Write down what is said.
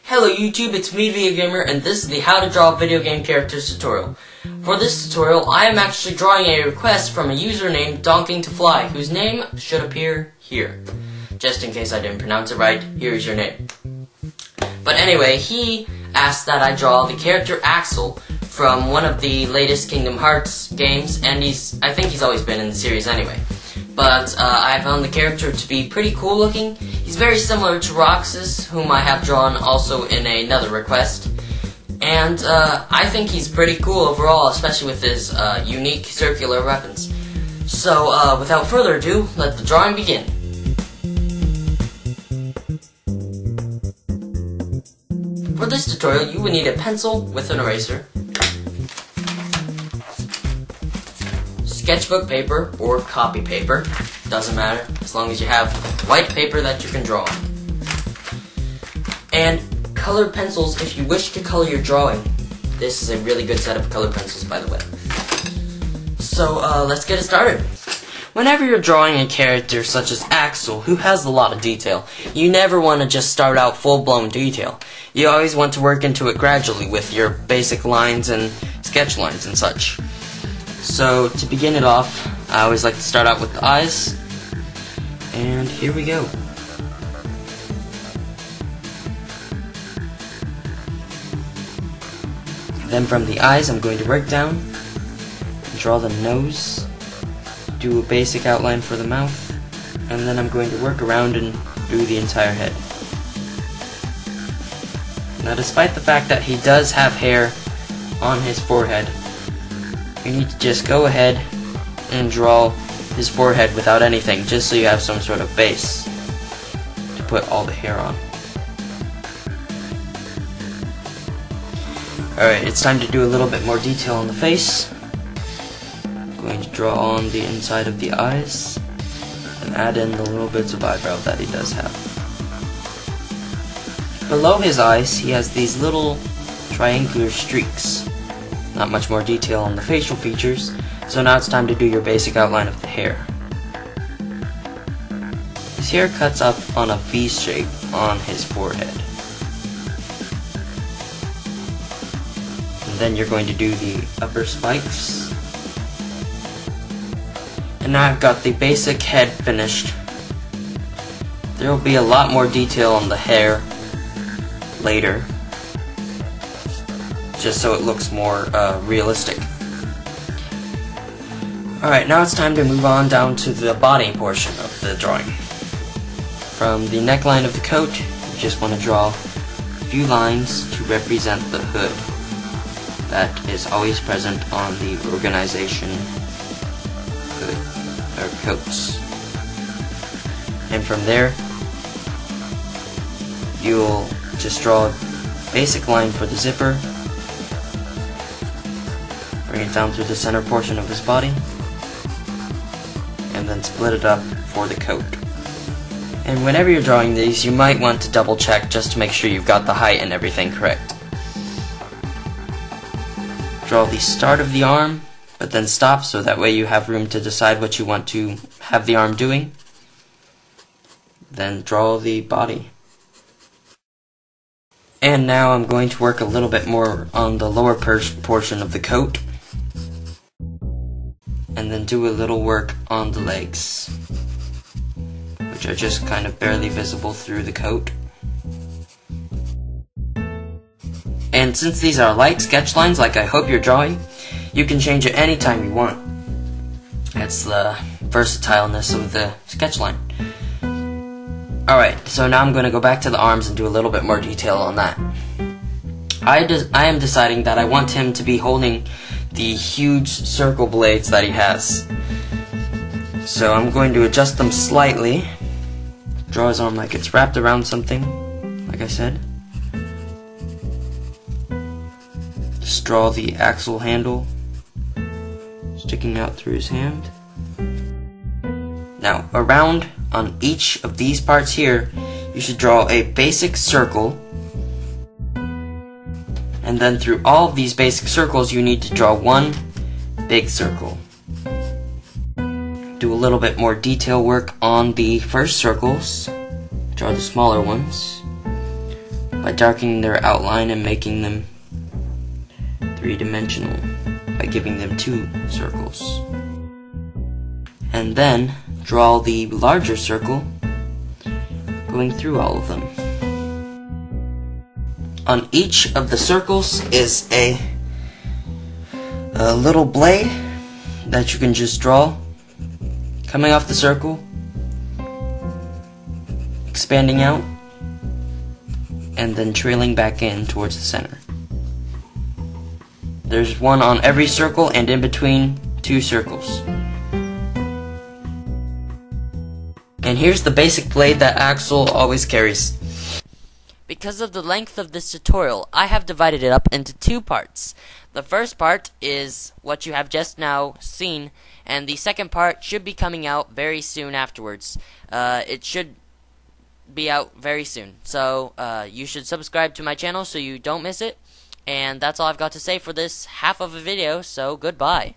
Hello YouTube, it's me Vdeogamer, and this is the How to Draw Video Game Characters tutorial. For this tutorial, I am actually drawing a request from a user named Donking2Fly, whose name should appear here. Just in case I didn't pronounce it right, here's your name. But anyway, he asked that I draw the character Axel from one of the latest Kingdom Hearts games, and I think he's always been in the series anyway. But I found the character to be pretty cool looking. He's very similar to Roxas, whom I have drawn also in another request. And I think he's pretty cool overall, especially with his unique circular weapons. So without further ado, let the drawing begin. For this tutorial, you will need a pencil with an eraser, sketchbook paper or copy paper, doesn't matter, as long as you have white paper that you can draw on. And colored pencils if you wish to color your drawing. This is a really good set of colored pencils, by the way. So let's get it started. Whenever you're drawing a character such as Axel, who has a lot of detail, you never want to just start out full-blown detail. You always want to work into it gradually with your basic lines and sketch lines and such. So to begin it off, I always like to start out with the eyes, and here we go. Then from the eyes, I'm going to work down, and draw the nose, do a basic outline for the mouth, and then I'm going to work around and do the entire head. Now, despite the fact that he does have hair on his forehead, you need to just go ahead and draw his forehead without anything, just so you have some sort of base to put all the hair on. Alright, it's time to do a little bit more detail on the face. I'm going to draw on the inside of the eyes and add in the little bits of eyebrow that he does have. Below his eyes, he has these little triangular streaks. Not much more detail on the facial features, so now it's time to do your basic outline of the hair. His hair cuts up on a V shape on his forehead. And then you're going to do the upper spikes. And now I've got the basic head finished. There will be a lot more detail on the hair later, just so it looks more realistic. Alright, now it's time to move on down to the body portion of the drawing. From the neckline of the coat, you just want to draw a few lines to represent the hood that is always present on the organization hood, or coats. And from there, you'll just draw a basic line for the zipper, bring it down through the center portion of his body, and then split it up for the coat. And whenever you're drawing these, you might want to double check just to make sure you've got the height and everything correct. Draw the start of the arm, but then stop so that way you have room to decide what you want to have the arm doing. Then draw the body. And now I'm going to work a little bit more on the lower portion of the coat, and then do a little work on the legs, which are just kind of barely visible through the coat. And since these are light sketch lines like I hope you're drawing, you can change it anytime you want. That's the versatileness of the sketch line. Alright, so now I'm going to go back to the arms and do a little bit more detail on that. I am deciding that I want him to be holding the huge circle blades that he has. So I'm going to adjust them slightly. Draw his arm like it's wrapped around something, like I said. Just draw the axle handle sticking out through his hand. Now, around on each of these parts here, you should draw a basic circle, and then through all of these basic circles you need to draw one big circle. Do a little bit more detail work on the first circles, draw the smaller ones, by darkening their outline and making them three-dimensional by giving them 2 circles. And then draw the larger circle going through all of them. On each of the circles is a little blade that you can just draw coming off the circle, expanding out, and then trailing back in towards the center. There's one on every circle and in between 2 circles. And here's the basic blade that Axel always carries. Because of the length of this tutorial, I have divided it up into 2 parts. The first part is what you have just now seen, and the second part should be coming out very soon afterwards. It should be out very soon. So you should subscribe to my channel so you don't miss it. And that's all I've got to say for this half of a video, so goodbye.